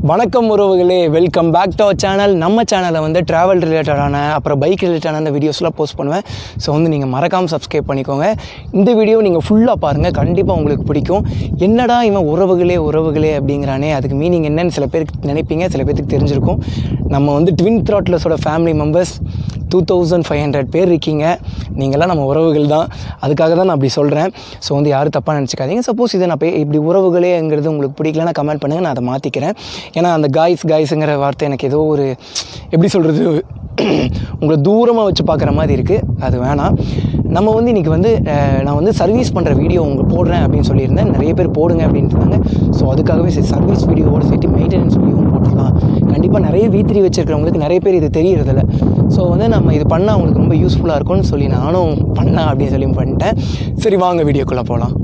வணக்கம் உறவுகளே, welcome back to our channel. நம்ம சேனலில் வந்து ட்ராவல் ரிலேட்டடான அப்புறம் பைக் ரிலேட்டடான அந்த வீடியோஸ்லாம் போஸ்ட் பண்ணுவேன். ஸோ வந்து நீங்கள் மறக்காமல் சப்ஸ்கிரைப் பண்ணிக்கோங்க. இந்த வீடியோ நீங்கள் ஃபுல்லாக பாருங்கள், கண்டிப்பாக உங்களுக்கு பிடிக்கும். என்னடா இவன் உறவுகளே அப்படிங்கிறானே, அதுக்கு மீனிங் என்னன்னு சில பேருக்கு நினைப்பீங்க, சில பேருக்கு தெரிஞ்சிருக்கும். நம்ம வந்து ட்வின் த்ராட்லர்ஸோட ஃபேமிலி மெம்பர்ஸ் 2500 பேர் இருக்கீங்க. நீங்கள்லாம் நம்ம உறவுகள் தான், அதுக்காக தான் நான் அப்படி சொல்கிறேன். ஸோ வந்து யாரும் தப்பாக நினச்சிக்காதீங்க. சப்போஸ் இதை நான் இப்படி உறவுகளேங்கிறது உங்களுக்கு பிடிக்கலன்னா கமெண்ட் பண்ணுங்கள், நான் அதை மாற்றிக்கிறேன். ஏன்னா அந்த காய்ஸுங்கிற வார்த்தை எனக்கு ஏதோ ஒரு எப்படி சொல்கிறது, உங்களை தூரமாக வச்சு பார்க்குற மாதிரி இருக்குது. அது வேணாம். நம்ம வந்து இன்றைக்கி வந்து நான் வந்து சர்வீஸ் பண்ணுற வீடியோ உங்களுக்கு போடுறேன் அப்படின்னு சொல்லியிருந்தேன். நிறைய பேர் போடுங்க அப்படின்ட்டுருந்தாங்க. ஸோ அதுக்காகவே சரி, சர்வீஸ் வீடியோவோடு சேர்த்து மெயின்டெனன்ஸ் வீடியோவும் போட்டுடலாம். கண்டிப்பாக நிறைய V3 வச்சுருக்கிறவங்களுக்கு நிறைய பேர் இது தெரியறதில்ல. ஸோ வந்து நம்ம இது பண்ணால் அவங்களுக்கு ரொம்ப யூஸ்ஃபுல்லாக இருக்கும்னு சொல்லி நானும் பண்ணேன் அப்படின்னு சொல்லி பண்ணிட்டேன். சரி, வாங்க வீடியோக்குள்ளே போகலாம்.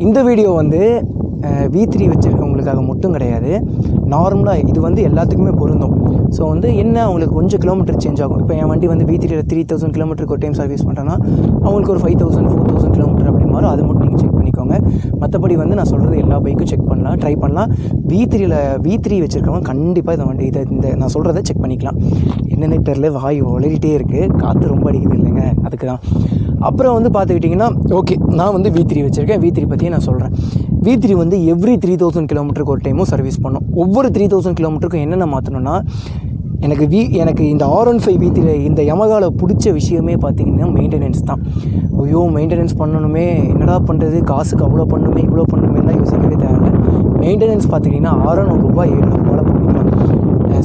இந்த வீடியோ வந்து V3 வச்சுருக்கவங்களுக்காக மட்டும் கிடையாது, நார்மலாக இது வந்து எல்லாத்துக்குமே பொருந்தும். ஸோ வந்து என்ன, அவங்களுக்கு கொஞ்சம் கிலோமீட்டர் சேஞ்ச் ஆகும். இப்போ என் வண்டி வந்து V3யில் 3000 கிலோமீட்டருக்கு ஒரு டைம் சர்வீஸ் பண்ணுறேன்னா அவங்களுக்கு ஒரு 5000 4000 கிலோமீட்டர் அப்படி மாறும். அது மட்டும் நீங்கள் செக் பண்ணிக்கோங்க. மற்றபடி வந்து நான் சொல்கிறது எல்லா பைக்கும் செக் பண்ணலாம், ட்ரை பண்ணலாம். V3 வச்சுருக்கவங்க கண்டிப்பாக இந்த வண்டி இந்த நான் சொல்கிறத செக் பண்ணிக்கலாம். என்னென்ன தெரில, வாய் ஒளரிட்டே இருக்குது, காற்று ரொம்ப அடிக்குது இல்லைங்க, அதுக்கு தான். அப்புறம் வந்து பார்த்துக்கிட்டிங்கன்னா, ஓகே, நான் வந்து V3 வச்சுருக்கேன். V3 பற்றியே நான் சொல்கிறேன். V3 வந்து எவ்ரி 3000 கிலோமீட்டருக்கு ஒரு டைமும் சர்வீஸ் பண்ணும். ஒவ்வொரு 3000 கிலோமீட்டருக்கும் என்னென்ன மாற்றணும்னா, எனக்கு இந்த R15v3 இந்த யமகாவில் பிடிச்ச விஷயமே பார்த்திங்கன்னா மெயின்டெனன்ஸ் தான். ஐயோ, மெயின்டெனன்ஸ் பண்ணணுமே, என்னடா பண்ணுறது, காசுக்கு அவ்வளோ பண்ணணுமே இவ்வளோ பண்ணணுமேலாம் யோசிக்கவே தேவையில்லை. மெயின்டெனன்ஸ் பார்த்திங்கன்னா ₹600 ₹700 பண்ணிக்கலாம்.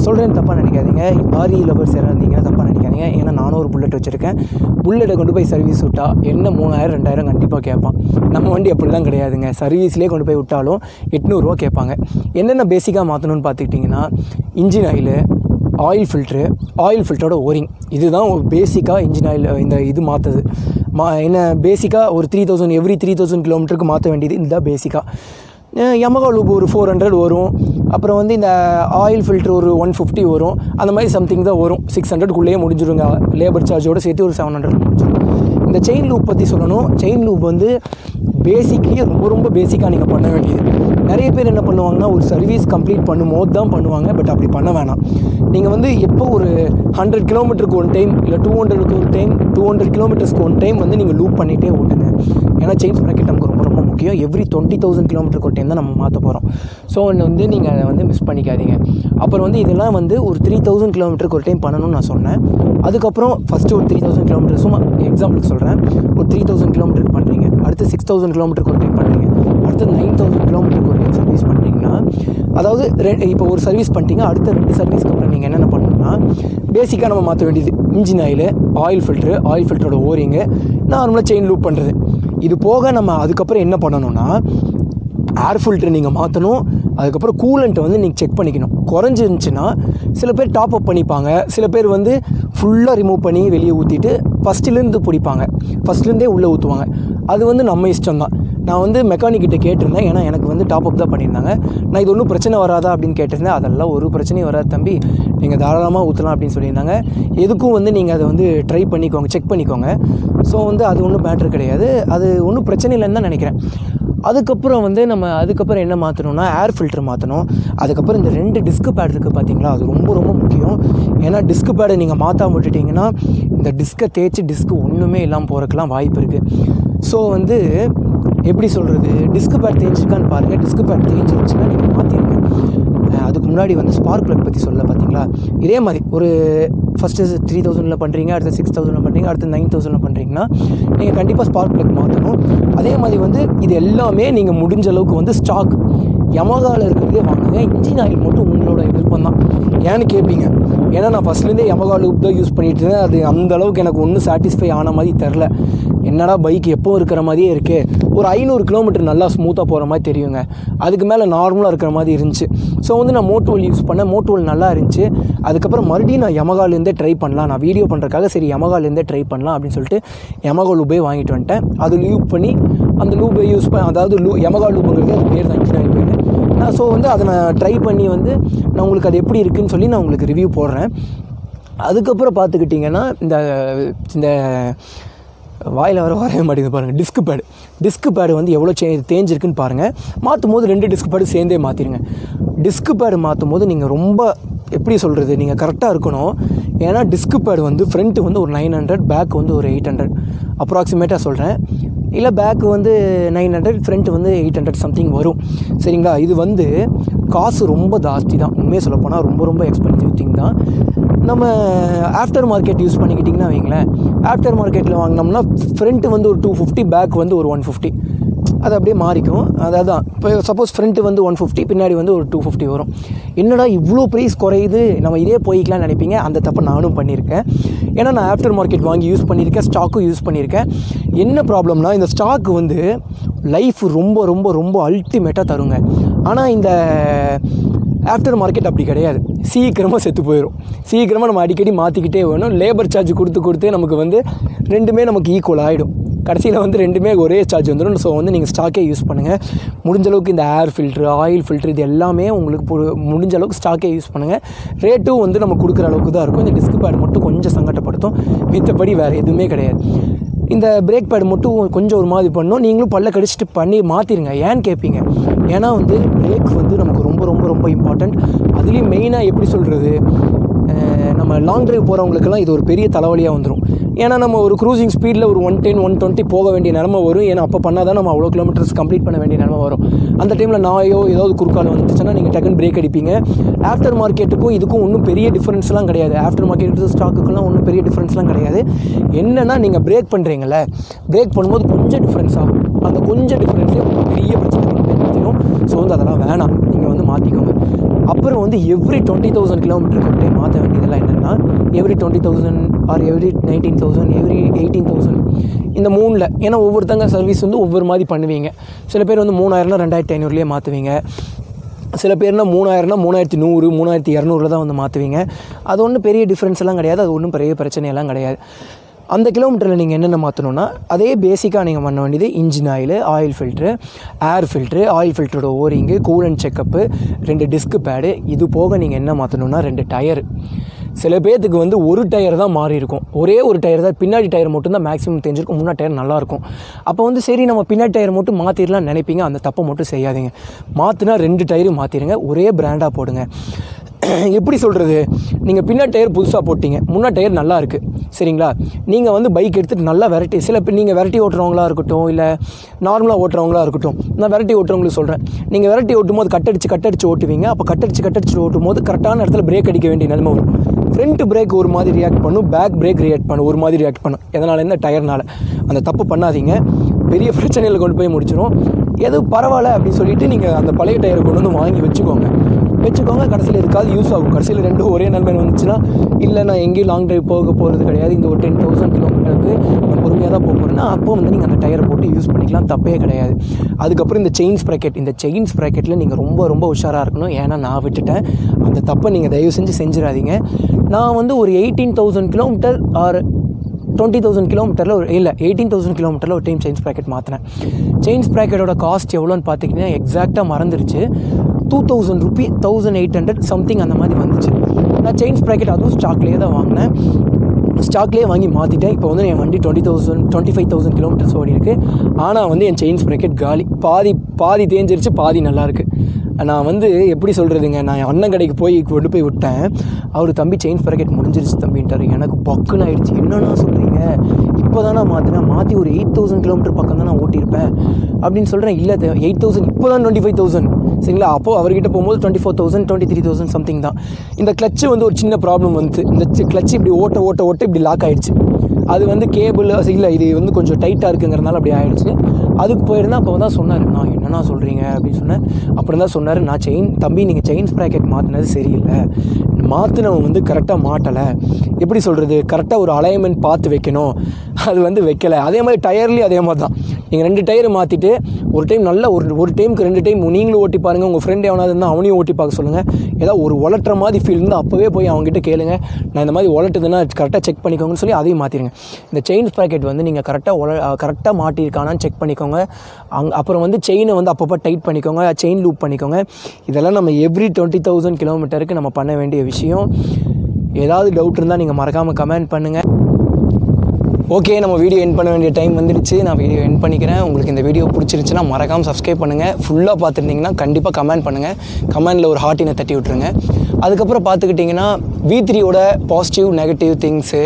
சொல்கிறேன்னு தப்பாக நினைக்காதீங்க. RE லவர்ஸ் யாராக இருந்தீங்கன்னா தப்பாக நினைக்காதீங்க. ஏன்னா நானும் ஒரு புல்லட் வச்சுருக்கேன். புல்லட்டை கொண்டு போய் சர்வீஸ் விட்டால் என்ன 3000 2000 கண்டிப்பாக கேட்பான். நம்ம வண்டி அப்படிலாம் கிடையாதுங்க. சர்வீஸ்லேயே கொண்டு போய் விட்டாலும் ₹800 கேட்பாங்க. என்னென்ன பேசிக்காக மாற்றணும்னு பார்த்துக்கிட்டிங்கன்னா, இன்ஜின் ஆயில் ஃபில்டரோட ஓரிங், இதுதான் ஒரு பேசிக்காக இன்ஜின் ஆயில் இந்த இது மாற்றுது. என்ன பேசிக்காக ஒரு 3000 எவ்ரி 3000 கிலோமீட்டருக்கு மாற்ற வேண்டியது இதுதான் பேசிக்காக. யமகா லூப் ஒரு 400 வரும். அப்புறம் வந்து இந்த ஆயில் ஃபில்ட்ரு ஒரு 150 வரும். அந்த மாதிரி சம்திங் தான் வரும். 600க்குள்ளேயே முடிஞ்சிடுங்க. லேபர் சார்ஜோடு சேர்த்து ஒரு 700 முடிஞ்சிடும். இந்த செயின் லூப் பற்றி சொல்லணும். செயின் லூப் வந்து பேசிக்லி ரொம்ப பேசிக்காக நீங்கள் பண்ண வேண்டியது. நிறைய பேர் என்ன பண்ணுவாங்கன்னா, ஒரு சர்வீஸ் கம்ப்ளீட் பண்ணும்போது தான் பண்ணுவாங்க. பட் அப்படி பண்ண வேணாம். நீங்கள் வந்து எப்போ ஒரு 100 கிலோமீட்டருக்கு ஒன் டைம் இல்லை 200க்கு ஒரு டைம் 200 கிலோமீட்டர்ஸ்க்கு ஒன் டைம் வந்து நீங்கள் லூப் பண்ணிகிட்டே ஓட்டுங்க. ஏன்னா செயின் ஸ்ப்ராக்கெட் நமக்கு ரொம்ப முக்கியம். எவ்ரி 20,000 கிலோமீட்டருக்கு ஒரு டைம் தான் நம்ம மாற்ற போகிறோம். ஸோ வந்து நீங்கள் அதை வந்து மிஸ் பண்ணிக்காதீங்க. அப்புறம் வந்து இதெல்லாம் வந்து ஒரு 3,000 கிலோமீட்டருக்கு ஒரு டைம் பண்ணணும்னு நான் சொன்னேன். அதுக்கப்புறம் ஃபஸ்ட்டு ஒரு 3,000 கிலோமீட்டர், சும்மா எக்ஸாம்பிளுக்கு சொல்கிறேன், ஒரு 3,000 கிலோமீட்டருக்கு பண்ணுறீங்க. அடுத்து 6,000 கிலோமீட்டருக்கு ஒரு டைம் பண்ணுறீங்க. அடுத்து 9,000 கிலோமீட்டருக்கு ஒரு டைம் சர்வீஸ் பண்ணுறீங்க. அதாவது இப்போ ஒரு சர்வீஸ் பண்ணிட்டீங்க, அடுத்த 2 சர்வீஸ்க்கு அப்புறம் நீங்கள் என்னென்ன பண்ணணும்னா பேசிக்காக நம்ம மாற்ற வேண்டியது இன்ஜின் ஆயில் ஃபில்டரோட ஓரிங்கு, நார்மலாக செயின் லூப் பண்ணுறது. இது போக நம்ம அதுக்கப்புறம் என்ன பண்ணணும்னா ஏர் ஃபில்ட்ரு நீங்கள் மாற்றணும். அதுக்கப்புறம் கூலண்ட்டை வந்து நீங்கள் செக் பண்ணிக்கணும். குறைஞ்சிருந்துச்சுன்னா சில பேர் டாப் அப் பண்ணிப்பாங்க, சில பேர் வந்து ஃபுல்லாக ரிமூவ் பண்ணி வெளியே ஊற்றிட்டு ஃபஸ்ட்டிலேருந்து பிடிப்பாங்க, ஃபஸ்ட்லேருந்தே உள்ளே ஊற்றுவாங்க. அது வந்து நம்ம இஷ்டம் தான். நான் வந்து மெக்கானிக்கிட்ட கேட்டிருந்தேன், ஏன்னா எனக்கு வந்து டாப் அப் தான் பண்ணியிருந்தாங்க. நான் இது ஒன்றும் பிரச்சனை வராதா அப்படின்னு கேட்டிருந்தேன். அதெல்லாம் ஒரு பிரச்சனையும் வராது தம்பி, நீங்கள் தாராளமாக ஊற்றலாம் அப்படின்னு சொல்லியிருந்தாங்க. எதுக்கும் வந்து நீங்கள் அதை வந்து ட்ரை பண்ணிக்கோங்க, செக் பண்ணிக்கோங்க. ஸோ வந்து அது ஒன்றும் மேட்ரு கிடையாது, அது ஒன்றும் பிரச்சனை இல்லைன்னு தான் நினைக்கிறேன். அதுக்கப்புறம் வந்து நம்ம அதுக்கப்புறம் என்ன மாற்றணும்னா ஏர் ஃபில்ட்ரு மாற்றணும். அதுக்கப்புறம் இந்த 2 டிஸ்க் பேட் இருக்குது பார்த்தீங்களா, அது ரொம்ப ரொம்ப முக்கியம். ஏன்னா டிஸ்க் பேடை நீங்கள் மாற்றாம விட்டுட்டிங்கன்னா இந்த டிஸ்கை தேய்ச்சி டிஸ்க்கு ஒன்றுமே இல்லாமல் போகிறதுக்கெலாம் வாய்ப்பு இருக்குது. ஸோ வந்து எப்படி சொல்கிறது, டிஸ்க் பேட் தேய்ச்சிருக்கான்னு பாருங்கள். டிஸ்க் பேட் தேய்ச்சிருந்துச்சுன்னா நீங்கள் மாற்றிடுங்க. அதுக்கு முன்னாடி வந்து ஸ்பார்க் ப்ளக் பற்றி சொல்ல பார்த்தீங்களா, இதே மாதிரி ஒரு ஃபஸ்ட்டு 3000 பண்ணுறீங்க, அடுத்து 6000 பண்ணுறீங்க, அடுத்து 9000 பண்ணுறீங்கன்னா நீங்கள் கண்டிப்பாக ஸ்பார்க் ப்ளக் மாற்றணும். அதே மாதிரி வந்து இது எல்லாமே நீங்கள் முடிஞ்ச அளவுக்கு வந்து ஸ்டாக் யமகாவில் இருக்கிறதே வாங்குங்க. இன்ஜின் ஆயில் மட்டும் உங்களோட விருப்பம் தான். ஏன்னு கேட்பீங்க, ஏன்னா நான் ஃபஸ்ட்லேருந்தே யமகா லூப் தான் யூஸ் பண்ணிட்டு இருந்தேன். அது அந்தளவுக்கு எனக்கு ஒன்றும் சாட்டிஸ்ஃபை ஆன மாதிரி தெரில. என்னடா பைக் எப்போவும் இருக்கிற மாதிரியே இருக்குது, ஒரு 500 கிலோமீட்டர் நல்லா ஸ்மூத்தாக போகிற மாதிரி தெரியுங்க, அதுக்கு மேலே நார்மலாக இருக்கிற மாதிரி இருந்துச்சு. ஸோ வந்து நான் மோட்டோவில் யூஸ் பண்ணேன், மோட்டோவில் நல்லா இருந்துச்சு. அதுக்கப்புறம் மறுபடியும் நான் யமகாலேருந்தே ட்ரை பண்ணலாம், நான் வீடியோ பண்ணுறதுக்காக சரி யமகாலேருந்தே ட்ரை பண்ணலாம் அப்படின்னு சொல்லிட்டு யமகா லூபே வாங்கிட்டு வந்துட்டேன். அது லூப் பண்ணி அந்த லூபை யூஸ் பண்ண, அதாவது யமகா லூப்புங்கிறது அது பேர் தான், இன்ஜின் ஆயில் பேர். ஸோ வந்து அதை நான் ட்ரை பண்ணி வந்து நான் உங்களுக்கு அது எப்படி இருக்குதுன்னு சொல்லி நான் உங்களுக்கு ரிவ்யூ போடுறேன். அதுக்கப்புறம் பார்த்துக்கிட்டிங்கன்னா இந்த வாயில் வரவே மாட்டேங்குது பாருங்கள், டிஸ்க் பேடு வந்து எவ்வளோ தேஞ்சிருக்குன்னு பாருங்கள். மாற்றும் போது 2 டிஸ்க் பேடு சேர்ந்தே மாற்றிடுங்க. டிஸ்க் பேடு மாற்றும் போது நீங்கள் ரொம்ப எப்படி சொல்கிறது, நீங்கள் கரெக்டாக இருக்கணும். ஏன்னா டிஸ்க் பேடு வந்து ஃப்ரண்ட்டு வந்து ஒரு 900, பேக் வந்து ஒரு 800 அப்ராக்சிமேட்டாக சொல்கிறேன். இல்லை பேக்கு வந்து 900, ஃப்ரண்ட் வந்து 800 சம்திங் வரும். சரிங்களா, இது வந்து காசு ரொம்ப ஜாஸ்தி தான். உண்மையாக சொல்லப்போனால் ரொம்ப ரொம்ப எக்ஸ்பென்சிவ் திங் தான். நம்ம ஆஃப்டர் மார்க்கெட் யூஸ் பண்ணிக்கிட்டிங்கன்னா வைங்களேன், ஆஃப்டர் மார்க்கெட்டில் வாங்கினோம்னா ஃப்ரண்ட்டு வந்து ஒரு 250, பேக் வந்து ஒரு 150, அது அப்படியே மாறிக்கும். அதாவது இப்போ சப்போஸ் ஃப்ரண்ட்டு வந்து 150, பின்னாடி வந்து ஒரு 250 வரும். என்னடா இவ்வளோ ப்ரைஸ் குறையுது, நம்ம இதே போய்க்கலாம்னு நினைப்பீங்க. அந்த தப்பை நானும் பண்ணியிருக்கேன். ஏன்னா நான் ஆஃப்டர் மார்க்கெட் வாங்கி யூஸ் பண்ணியிருக்கேன், ஸ்டாக்கும் யூஸ் பண்ணியிருக்கேன். என்ன ப்ராப்ளம்னா இந்த ஸ்டாக்கு வந்து லைஃப் ரொம்ப ரொம்ப ரொம்ப அல்டிமேட்டாக தருங்க. ஆனால் இந்த ஆஃப்டர் மார்க்கெட் அப்படி கிடையாது, சீக்கிரமாக செத்து போயிடும். சீக்கிரமாக நம்ம அடிக்கடி மாற்றிக்கிட்டே வேணும். லேபர் சார்ஜ் கொடுத்து நமக்கு வந்து ரெண்டுமே நமக்கு ஈக்குவல் ஆகிடும். கடைசியில் வந்து ரெண்டுமே ஒரே சார்ஜ் வந்துடும். ஸோ வந்து நீங்கள் ஸ்டாக்கே யூஸ் பண்ணுங்கள். முடிஞ்சளவுக்கு இந்த ஏர் ஃபில்ட்ரு, ஆயில் ஃபில்ட்ரு, இது எல்லாமே உங்களுக்கு முடிஞ்ச அளவுக்கு ஸ்டாக்கே யூஸ் பண்ணுங்கள். ரேட்டும் வந்து நம்ம கொடுக்குற அளவுக்கு தான் இருக்கும். இந்த டிஸ்க் பேட் மட்டும் கொஞ்சம் சங்கடப்படுத்தும், மித்தபடி வேறு எதுவுமே கிடையாது. இந்த பிரேக் பேட் மட்டும் கொஞ்சம் ஒரு மாதிரி பண்ணணும். நீங்களும் பல்ல கடிச்சிட்டு பண்ணி மாற்றிடுங்க. ஏன்னு கேட்பீங்க, ஏன்னா வந்து பிரேக் வந்து நமக்கு ரொம்ப ரொம்ப ரொம்ப இம்பார்ட்டண்ட். அதுலேயும் மெயினாக எப்படி சொல்கிறது, நம்ம லாங் ட்ரைவ் போகிறவங்களுக்கெல்லாம் இது ஒரு பெரிய தலைவலியாக வந்துடும். ஏன்னா நம்ம ஒரு க்ரூசிங் ஸ்பீடில் ஒரு 110, 120 போக வேண்டிய நிலமை வரும். ஏன்னா அப்போ பண்ணால் தான் நம்ம அவ்வளோ கிலோமீட்டர்ஸ் கம்ப்ளீட் பண்ண வேண்டிய நிலமை வரும். அந்த டைமில் நாயோ ஏதாவது குறுக்கால் வந்துச்சுன்னா நீங்கள் டக்குன்னு பிரேக் அடிப்பீங்க. ஆஃப்டர் மார்க்கெட்டுக்கும் இதுக்கும் ஒன்றும் பெரிய டிஃப்ரென்ஸ்லாம் கிடையாது. ஆஃப்டர் மார்க்கெட் ஸ்டாக்குக்கெல்லாம் ஒன்றும் பெரிய டிஃப்ரென்ஸ்லாம் கிடையாது. என்னென்னா நீங்கள் பிரேக் பண்ணுறீங்களே, பிரேக் பண்ணும்போது கொஞ்சம் டிஃப்ரென்ஸ் ஆகும். அந்த கொஞ்சம் டிஃப்ரென்ஸே பெரிய பிரச்சனை மாற்றிடும். ஸோ வந்து அதெல்லாம் வேணாம், நீங்கள் வந்து மாற்றிக்கோங்க. அப்புறம் வந்து எவ்ரி 20,000 கிலோமீட்டருக்கு ஒரு டைம் மாற்ற வேண்டியதெல்லாம் என்னென்னா, எவ்ரி 20,000 ஆர் எவ்ரி 19,000, எவ்ரி 18,000, இந்த 3ல். ஏன்னா ஒவ்வொருத்தங்க சர்வீஸ் வந்து ஒவ்வொரு மாதிரி பண்ணுவீங்க. சில பேர் வந்து 3000னா 2500லேயே மாற்றுவீங்க. சில பேர்னா 3000னா 3100, 3200 தான் வந்து மாற்றுவீங்க. அது ஒன்றும் பெரிய டிஃப்ரென்ஸ் எல்லாம் கிடையாது, அது ஒன்றும் பெரிய பிரச்சனையெல்லாம் கிடையாது. அந்த கிலோமீட்டரில் நீங்கள் என்னென்ன மாற்றணுன்னா, அதே பேசிக்காக நீங்கள் பண்ண வேண்டியது engine oil filter, air filter, oil ஃபில்ட்ரோட O ring, coolant checkup, 2 disc pad. இது போக நீங்கள் என்ன மாற்றணுன்னா 2 டயரு. சில பேர்த்துக்கு வந்து ஒரு டயர் தான் மாறி இருக்கும், ஒரே ஒரு டயர் தான், பின்னாடி டயர் மட்டும் தான் மேக்ஸிமம் தெரிஞ்சிருக்கும், முன்னாடி டயர் நல்லாயிருக்கும். அப்போ வந்து சரி நம்ம பின்னாடி டயர் மட்டும் மாற்றிடலாம் நினைப்பீங்க. அந்த தப்பை மட்டும் செய்யாதீங்க. மாற்றினா 2 டயரும் மாற்றிடுங்க, ஒரே பிராண்டாக போடுங்க. எப்படி சொல்கிறது, நீங்கள் பின்னாடி டயர் புதுசாக போட்டிங்க, முன்னாடி டயர் நல்லா இருக்குது, சரிங்களா, நீங்கள் வந்து பைக் எடுத்துகிட்டு நல்லா வெரைட்டி, சில பேர் நீங்கள் வெரைட்டி ஓட்டுறவங்களா இருக்கட்டும், இல்லை நார்மலாக ஓட்டுறவங்களா இருக்கட்டும், நான் வெரைட்டி ஓட்டுறவங்களுக்கு சொல்கிறேன். நீங்கள் வெரைட்டி ஓட்டும் போது கட்டடிச்சு ஓட்டுவீங்க. அப்போ கட்டடிச்சு ஓட்டும் போது கரெக்டான இடத்துல பிரேக் அடிக்க வேண்டிய நிலைமை வரும். ஃப்ரண்ட் பிரேக் ஒரு மாதிரி ரியாக்ட் பண்ணும், பேக் பிரேக் ரியாக்ட் பண்ணும் ஒரு மாதிரி ரியாக்ட் பண்ணும். எதனால், இந்த டயர்னால். அந்த தப்பு பண்ணாதீங்க. பெரிய பிரச்சனையில் கொண்டு போய் முடிச்சிடும். எது பரவாயில்ல அப்படின்னு சொல்லிட்டு நீங்கள் அந்த பழைய டயரை கொண்டு வந்து வாங்கி வச்சுக்கோங்க. கடைசியில் இருக்காது, யூஸ் ஆகும். கடைசியில் ரெண்டும் ஒரே நிலைமையில் வந்துச்சுன்னா, இல்லை நான் எங்கேயும் லாங் ட்ரைவ் போக போகிறது கிடையாது, இந்த ஒரு 10,000 கிலோமீட்டருக்கு நான் பொறுமையாக தான் போக போகிறேன்னா அப்போ வந்து நீங்கள் அந்த டயரை போட்டு யூஸ் பண்ணிக்கலாம், தப்பே கிடையாது. அதுக்கப்புறம் இந்த செயின் ஸ்ப்ராக்கெட்டில் நீங்கள் ரொம்ப ரொம்ப உஷாராக இருக்கணும். ஏன்னா நான் விட்டுட்டேன், அந்த தப்பை நீங்கள் தயவு செஞ்சு செஞ்சிடாதீங்க. நான் வந்து ஒரு 18,000 கிலோமீட்டர் ஆர் 20,000 கிலோமீட்டரில் 18,000 கிலோமீட்டரில் ஒரு டைம் செயின் ஸ்ப்ராக்கெட் மாற்றினேன். செயின் ஸ்ப்ராக்கெட்டோட காஸ்ட் எவ்வளோன்னு பார்த்திங்கன்னா எக்ஸாக்டாக மறந்துடுச்சு. 2,000 ரூபி, 1,800 சம்திங் அந்த மாதிரி வந்துச்சு. நான் செயின் ஸ்ப்ராக்கெட் அதுவும் ஸ்டாக்லேயே தான் வாங்கினேன். ஸ்டாக்லேயே வாங்கி மாற்றிட்டேன். இப்போ வந்து என் வண்டி 25,000 கிலோமீட்டர்ஸ் ஓடி இருக்குது. ஆனால் வந்து என் செயின் ஸ்ப்ராக்கெட் காலி, பாதி தேஞ்சிருச்சு, பாதி நல்லாயிருக்கு. நான் வந்து எப்படி சொல்கிறதுங்க, நான் என் அண்ணன் கடைக்கு கொண்டு போய் விட்டேன். அவர் தம்பி செயின் ஸ்ப்ராக்கெட் முடிஞ்சிருச்சு தம்பின்ட்டார். எனக்கு பக்குன்னு ஆகிடுச்சு. என்னென்னா சொல்கிறீங்க, இப்போ தானே மாற்றி ஒரு 8,000 கிலோமீட்டர் பக்கம் தான் நான் ஓட்டியிருப்பேன் அப்படின்னு சொல்கிறேன். இல்லை 8,000 இப்போ தான் 25,000 சரிங்களா. அப்போது அவர்கிட்ட போகும்போது 24,000 23,000 சம்திங் தான். இந்த கிளச்சு வந்து ஒரு சின்ன ப்ராப்ளம் வந்து, இந்த கிளச்சு இப்படி ஓட்ட இப்படி லாக் ஆகிடுச்சு. அது வந்து கேபிள் இல்லை, இது வந்து கொஞ்சம் டைட்டாக இருக்குங்கிறதுனால அப்படி ஆகிடுச்சு. அதுக்கு போயிருந்தேன். அப்போ தான் சொன்னார், நான் என்னென்னா சொல்கிறீங்க அப்படின்னு சொன்னேன். அப்புறம் தான் சொன்னார், நான் தம்பி நீங்கள் செயின் ஸ்ப்ராக்கெட் மாற்றினது சரியில்லை, மாற்றினவன் வந்து கரெக்டாக மாட்டலை, எப்படி சொல்கிறது, கரெக்டாக ஒரு அலைன்மெண்ட் பார்த்து வைக்கணும், அது வந்து வைக்கலை. அதே மாதிரி டயர்லேயும் அதே மாதிரி தான். நீங்கள் 2 டயர் மாற்றிட்டு ஒரு டைம் நல்லா ஒரு டைமுக்கு 2 டைம் நீங்களும் ஓட்டி பாருங்கள், உங்கள் ஃப்ரெண்ட் எவனாவது இருந்தால் அவனையும் ஓட்டி பார்க்க சொல்லுங்கள். ஏதாவது ஒரு உலட்டுற மாதிரி ஃபீல் இருந்தால் அப்போவே போய் அவங்ககிட்ட கேளுங்க, நான் இந்த மாதிரி உலட்டுதுன்னா கரெக்டாக செக் பண்ணிக்கோங்கன்னு சொல்லி அதையும் மாற்றிடுங்க. இந்த செயின் ஸ்ப்ராக்கெட் வந்து நீங்கள் கரெக்டாக மாட்டியிருக்கானான்னு செக் பண்ணிக்கோங்க. அப்புறம் வந்து செயினை வந்து அப்பப்போ டைட் பண்ணிக்கோங்க, செயின் லூப் பண்ணிக்கோங்க. இதெல்லாம் நம்ம எவ்ரி 20,000 கிலோமீட்டருக்கு நம்ம பண்ண வேண்டிய விஷயம். ஏதாவது டவுட் இருந்தால் நீங்கள் மறக்காமல் கமெண்ட் பண்ணுங்கள். ஓகே, நம்ம வீடியோ எண்ட் பண்ண வேண்டிய டைம் வந்துடுச்சு. நான் வீடியோ எண்ட் பண்ணிக்கிறேன். உங்களுக்கு இந்த வீடியோ பிடிச்சிருந்துச்சுன்னா மறக்காமல் சப்ஸ்கிரைப் பண்ணுங்கள். ஃபுல்லாக பார்த்துருந்தீங்கன்னா கண்டிப்பாக கமெண்ட் பண்ணுங்கள். கமெண்டில் ஒரு ஹார்ட்டினை தட்டி விட்ருங்க. அதுக்கப்புறம் பார்த்துக்கிட்டிங்கன்னா V3யோட பாசிட்டிவ் நெகட்டிவ் திங்ஸு,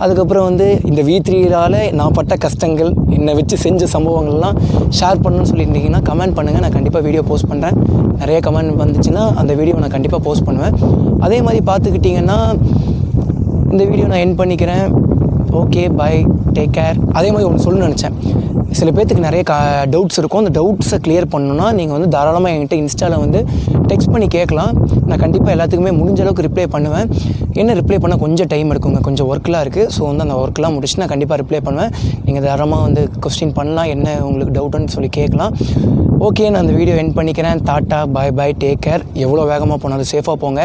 அதுக்கப்புறம் வந்து இந்த V3யால் நான் பட்ட கஷ்டங்கள், என்னை வச்சு செஞ்ச சம்பவங்கள்லாம் ஷேர் பண்ணணும்னு சொல்லியிருந்தீங்கன்னா கமெண்ட் பண்ணுங்கள். நான் கண்டிப்பாக வீடியோ போஸ்ட் பண்ணுறேன். நிறைய கமெண்ட் வந்துச்சுன்னா அந்த வீடியோ நான் கண்டிப்பாக போஸ்ட் பண்ணுவேன். அதே மாதிரி பார்த்துக்கிட்டிங்கன்னா இந்த வீடியோ நான் எண்ட் பண்ணிக்கிறேன். Okay, bye, take care. அதே மாதிரி ஒன்று சொல்லணும்னு நினச்சேன். சில பேர்த்துக்கு நிறைய டவுட்ஸ் இருக்கும். அந்த டவுட்ஸை கிளியர் பண்ணணுன்னா நீங்கள் வந்து தாராளமாக என்கிட்ட இன்ஸ்டாவில் வந்து டெக்ஸ்ட் பண்ணி கேட்கலாம். நான் கண்டிப்பாக எல்லாத்துக்குமே முடிஞ்ச அளவுக்கு ரிப்ளை பண்ணுவேன். என்ன ரிப்ளை பண்ண கொஞ்சம் டைம் எடுக்குங்க, கொஞ்சம் ஒர்க்கெலாம் இருக்குது. ஸோ வந்து அந்த ஒர்க்கெலாம் முடிச்சு நான் கண்டிப்பாக ரிப்ளை பண்ணுவேன். நீங்கள் தாராளமாக வந்து கொஸ்டின் பண்ணலாம், என்ன உங்களுக்கு டவுட்டுன்னு சொல்லி கேட்கலாம். ஓகே, நான் அந்த வீடியோ எண்ட் பண்ணிக்கிறேன். Tata, bye, take care. எவ்வளோ வேகமாக போனாலும் சேஃபாக போங்க.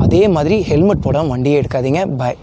அதே மாதிரி ஹெல்மெட் போடாமல் வண்டியே எடுக்காதீங்க. பை.